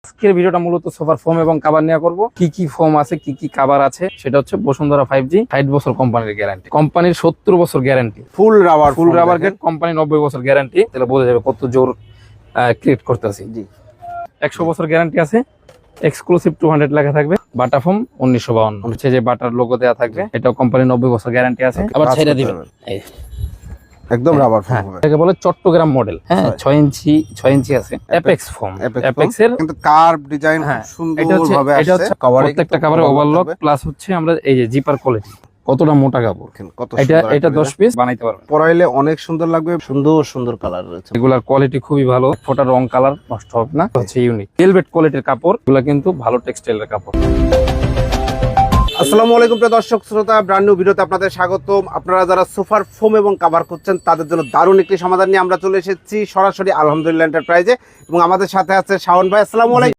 আজকের ভিডিওটা মূলত সোফার ফোম এবং কভার নিয়ে করব। কি কি ফোম আছে, কি কি কভার আছে, সেটা হচ্ছে বসুন্ধরা 5G 60 বছর কোম্পানির গ্যারান্টি, কোম্পানির 70 বছর guarantee, full rubber gate company 90 বছর গ্যারান্টি। তাহলে বোঝা যাবে কত জোর ক্রিয়েট করতেছি। জি 100 বছর গ্যারান্টি আছে, এক্সক্লুসিভ 200 লেখা থাকবে। বাটা ফোম 1952 হচ্ছে যে বাটার লোগো দেওয়া থাকবে, এটাও কোম্পানি 90 বছর গ্যারান্টি আছে। আবার ছেড়ে দিবেন, একদম রাবার ফোম হ্যাঁ, হবে। এটাকে বলে চট্টগ্রাম মডেল। হ্যাঁ, 6 ইঞ্চি আছে অ্যাপেক্স ফোম। অ্যাপেক্স এর কিন্তু কার্ভ ডিজাইন খুব হ্যাঁ, সুন্দর এটা হচ্ছে ভাবে আসছে। প্রত্যেকটা কভারে ওভারলক প্লাস হচ্ছে আমরা এই যে জিপার কোয়ালিটি, কতটা মোটা কাপড়, কত এটা 10 পিস বানাইতে পারবেন। পরাইলে অনেক সুন্দর লাগবে। সুন্দর সুন্দর কালার রয়েছে। এগুলার কোয়ালিটি খুবই ভালো, ফোটা রং কালার নষ্ট হবে না, হচ্ছে ইউনিক ভেলভেট কোয়ালিটির কাপড়। এগুলা কিন্তু ভালো টেক্সটাইলের কাপড়। আসসালামু আলাইকুম প্রিয় দর্শক শ্রোতা, ব্র্যান্ড নিউ ভিডিওতে আপনাদের স্বাগতম। আপনারা যারা সোফার ফোম এবং কভার করছেন তাদের জন্য দারুণ একটি সমাধান নিয়ে আমরা চলে এসেছি সরাসরি আলহামদুলিল্লাহ এন্টারপ্রাইজে, এবং আমাদের সাথে আছে শাওন ভাই। আসসালামু আলাইকুম।